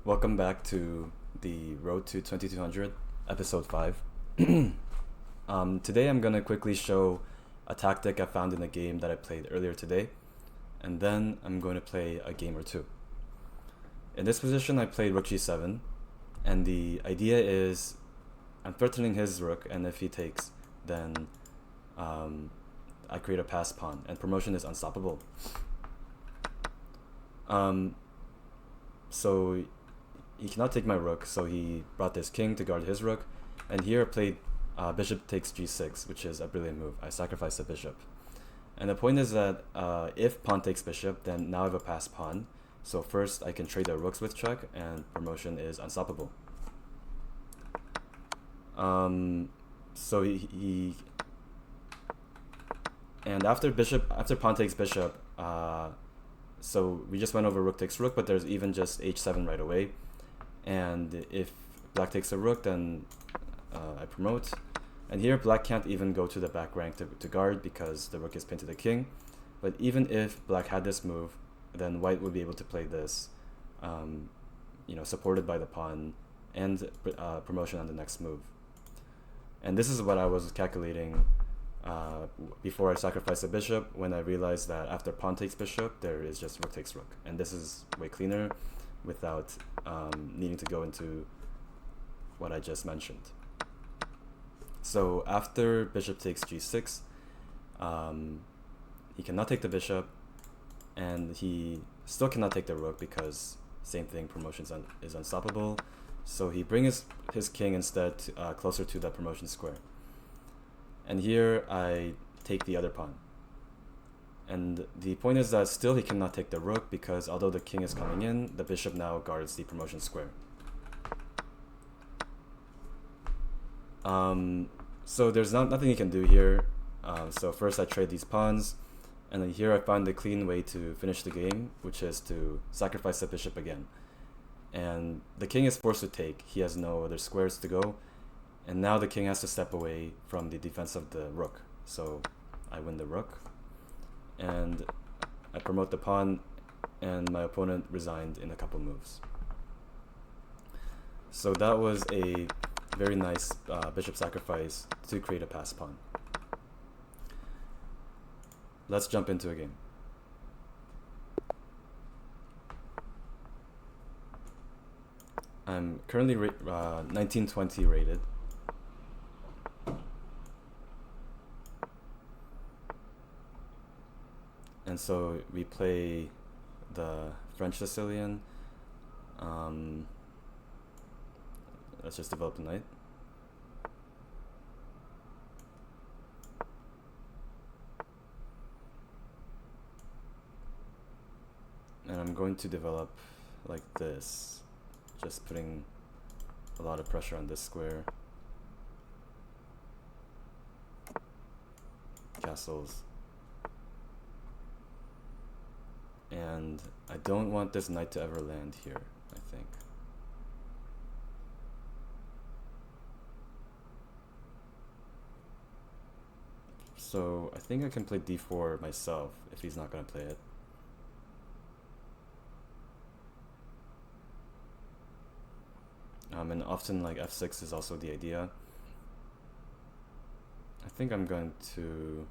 Welcome back to the Road to 2200, episode 5. Today I'm going to quickly show a tactic I found in a game that I played earlier today, and then I'm going to play a game or two. In this position, I played rook g7, and the idea is I'm threatening his rook, and if he takes, then I create a pass pawn, and promotion is unstoppable. So he cannot take my rook, so he brought this king to guard his rook, and here I played bishop takes g6, which is a brilliant move. I sacrificed the bishop. And the point is that if pawn takes bishop, then now I have a pass pawn. So first I can trade the rooks with check, and promotion is unstoppable. So he and after pawn takes bishop, so we just went over rook takes rook, but there's even just h7 right away. And if black takes a rook, then I promote. And here black can't even go to the back rank to guard because the rook is pinned to the king. But even if black had this move, then white would be able to play this, supported by the pawn and promotion on the next move. And this is what I was calculating before I sacrificed the bishop, when I realized that after pawn takes bishop, there is just rook takes rook. And this is way cleaner without needing to go into what I just mentioned. So after bishop takes g6, he cannot take the bishop, and he still cannot take the rook because same thing, promotion is unstoppable. So he brings his king instead closer to the promotion square. And here I take the other pawn. And the point is that still he cannot take the rook because although the king is coming in, the bishop now guards the promotion square. So there's nothing he can do here. So first I trade these pawns, and then here I find the clean way to finish the game, which is to sacrifice the bishop again. And the king is forced to take. He has no other squares to go, and now the king has to step away from the defense of the rook. So I win the rook, and I promote the pawn, and my opponent resigned in a couple moves. So that was a very nice bishop sacrifice to create a pass pawn. Let's jump into a game. I'm currently 1920 rated. And so we play the French Sicilian. Let's just develop a knight. And I'm going to develop like this, just putting a lot of pressure on this square. Castles. And I don't want this knight to ever land here, I think. So I think I can play d4 myself if he's not going to play it. And often like f6 is also the idea. I think I'm going to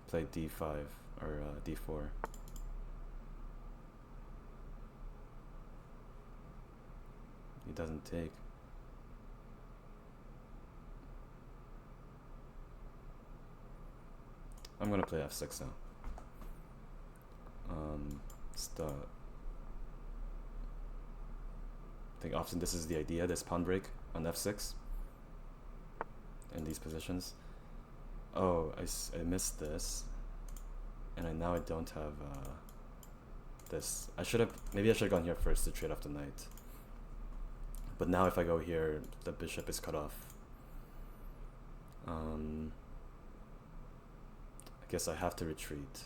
play d5 or d4. He doesn't take. I'm gonna play f6 now. I think often this is the idea, this pawn break on f6 in these positions. Oh, I missed this, and now I don't have this. Maybe I should have gone here first to trade off the knight. But now if I go here, the bishop is cut off. I guess I have to retreat.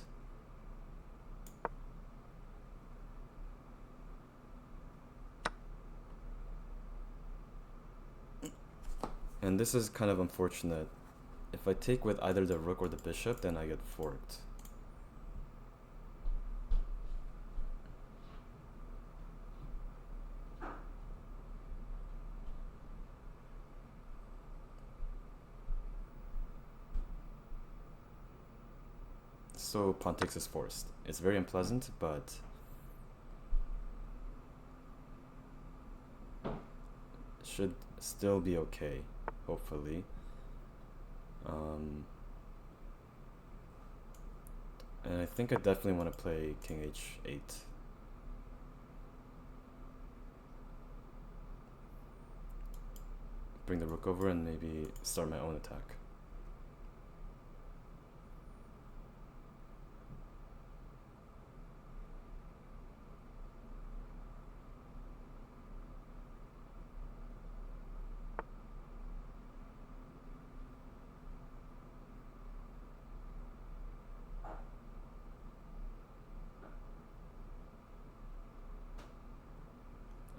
And this is kind of unfortunate. If I take with either the rook or the bishop, then I get forked. so pawn takes is forced. It's very unpleasant, but should still be okay, hopefully. And I think I definitely want to play king h8. Bring the rook over and maybe start my own attack.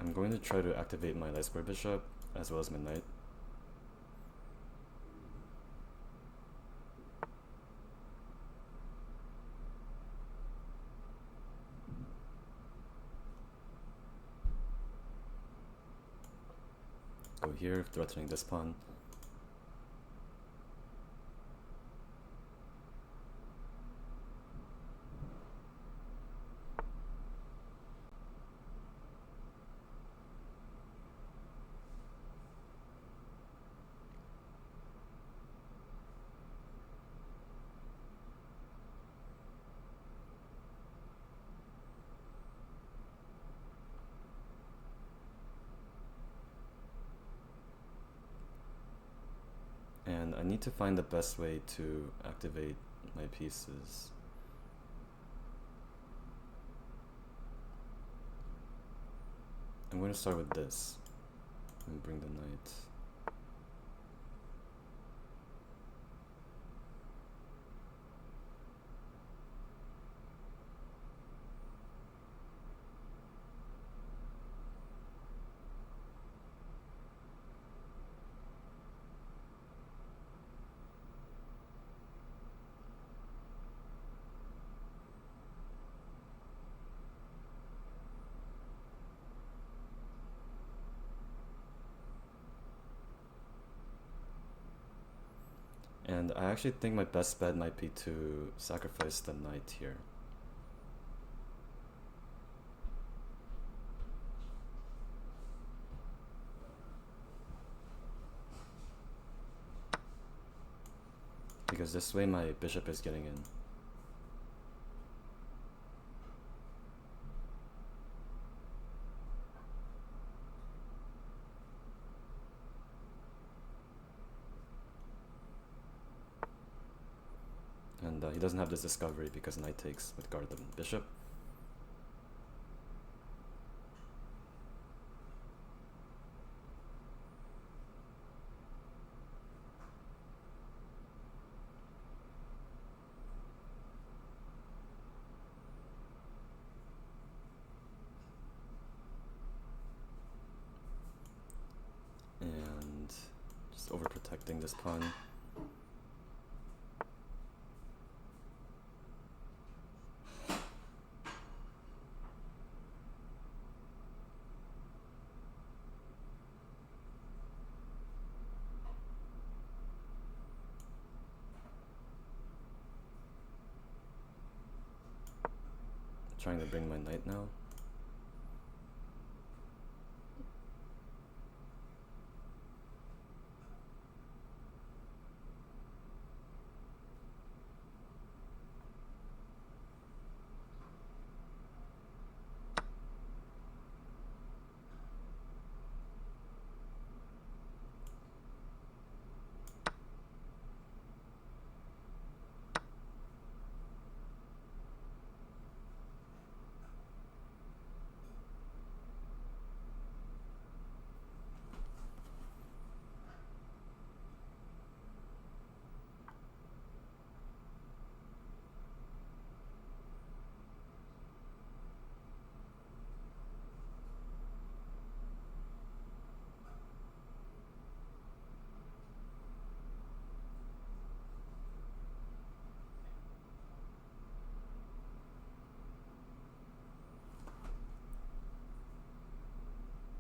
I'm going to try to activate my light square bishop as well as my knight. Go here, threatening this pawn. And I need to find the best way to activate my pieces. I'm going to start with this and bring the knight. And I actually think my best bet might be to sacrifice the knight here. Because this way my bishop is getting in. And he doesn't have this discovery because knight takes with guard the bishop. And just overprotecting this pawn. Trying to bring my knight now.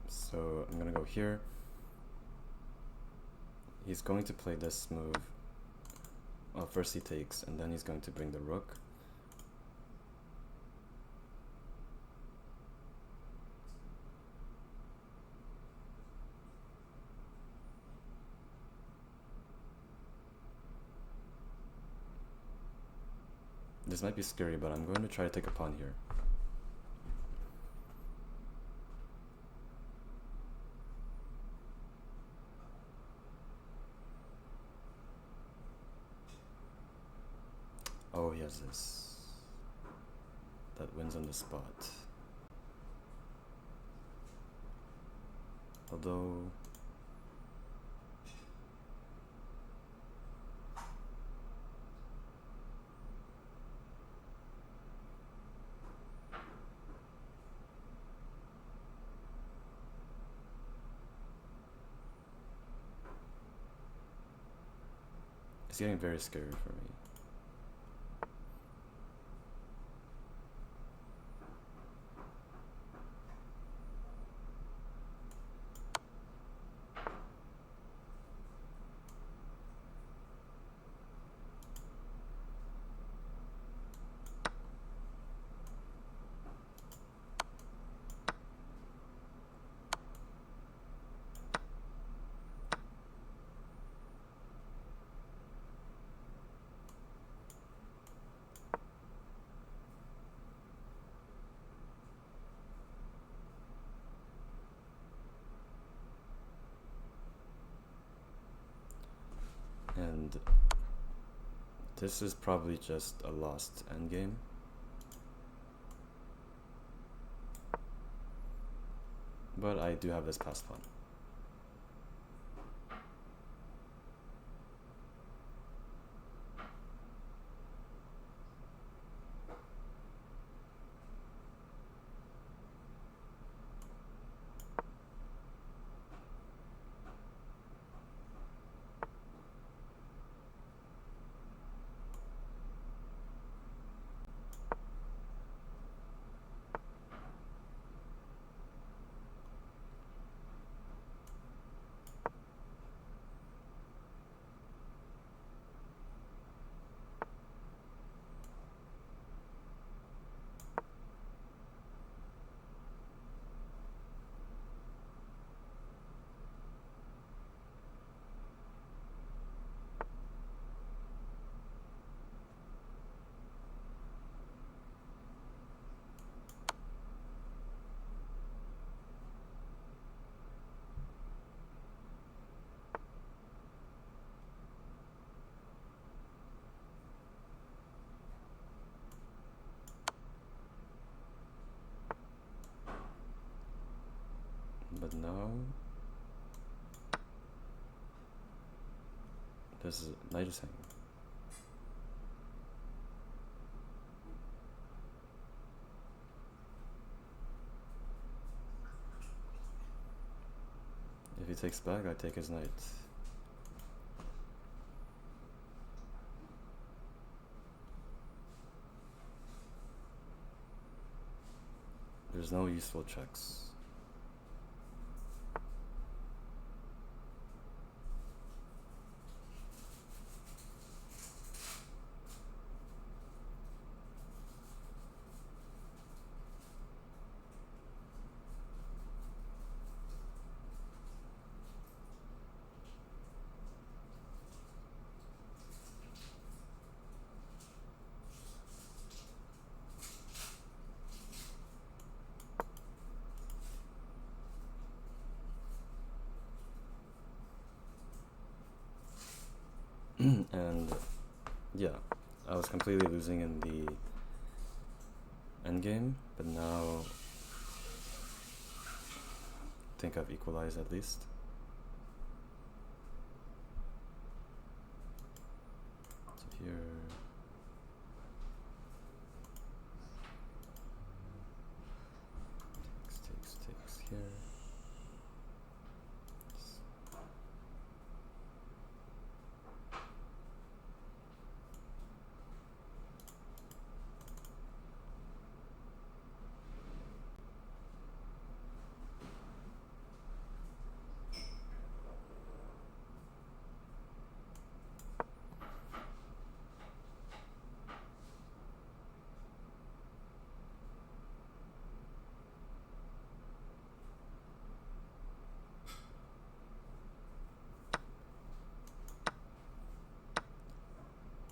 So I'm gonna go here. He's going to play this move. Well, first he takes, and then he's going to bring the rook. This might be scary, but I'm going to try to take a pawn here. Oh, he has this. That wins on the spot. Although... it's getting very scary for me. And this is probably just a lost endgame. But I do have this passed pawn. But now this knight is hanging. If he takes back, I take his knight. There's no useful checks. And yeah, I was completely losing in the endgame, but now I think I've equalized at least. So here, takes here.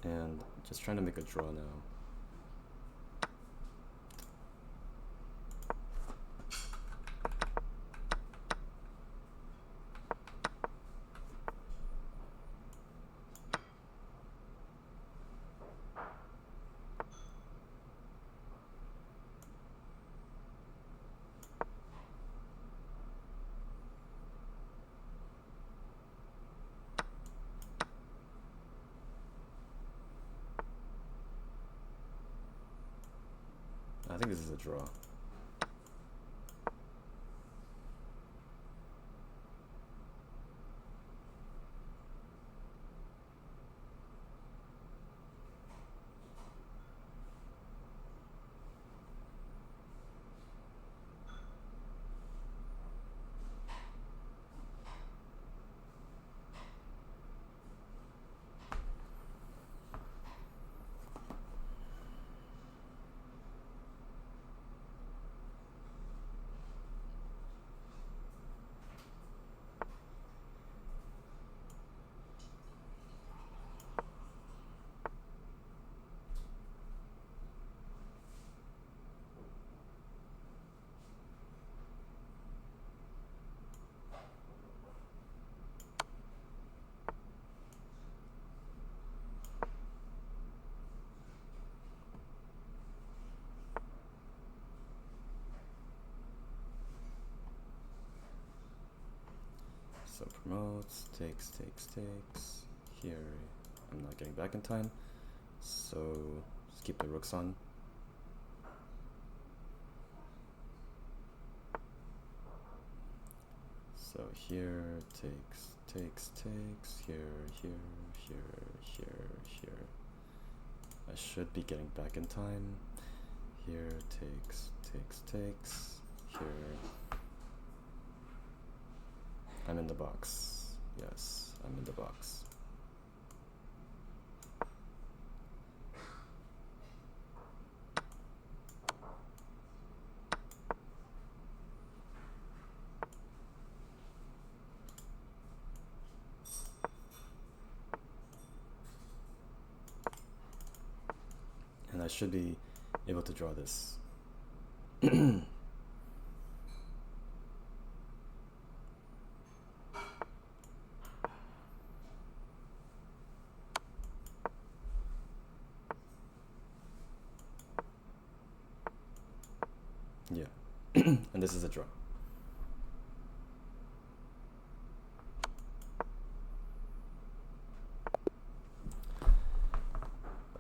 And just trying to make a draw now. think this is a draw. So promotes, takes. Here, I'm not getting back in time, so just keep the rooks on. So here, takes, here. I should be getting back in time. Here, takes, here. I'm in the box. Yes, I'm in the box. And I should be able to draw this. Yeah, and this is a draw.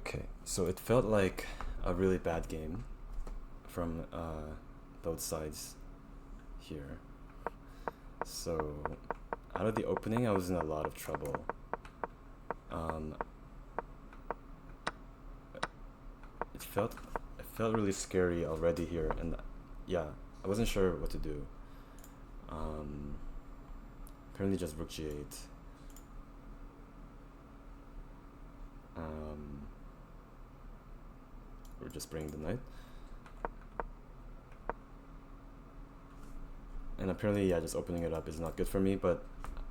Okay, so it felt like a really bad game from both sides here. So out of the opening, I was in a lot of trouble. It felt really scary already here, and yeah, I wasn't sure what to do. Apparently just rook g8. We're just bringing the knight. And apparently, yeah, just opening it up is not good for me, but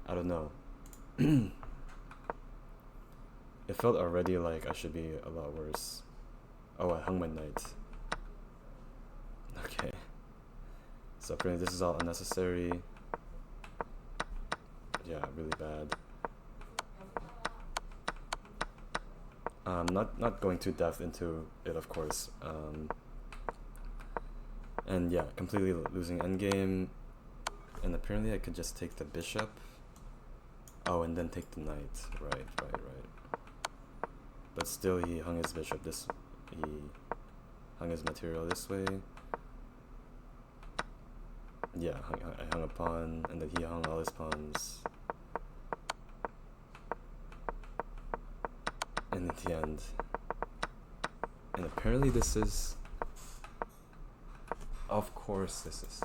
I don't know. It felt already like I should be a lot worse. Oh, I hung my knight. Okay. So apparently this is all unnecessary. Yeah, really bad. Not going too depth into it, of course. And yeah, completely losing endgame. And apparently I could just take the bishop. Oh, and then take the knight. Right. But still, he hung his bishop this. He hung his material this way. Yeah, I hung a pawn, and then he hung all his pawns. And at the end. And apparently this is... Of course this is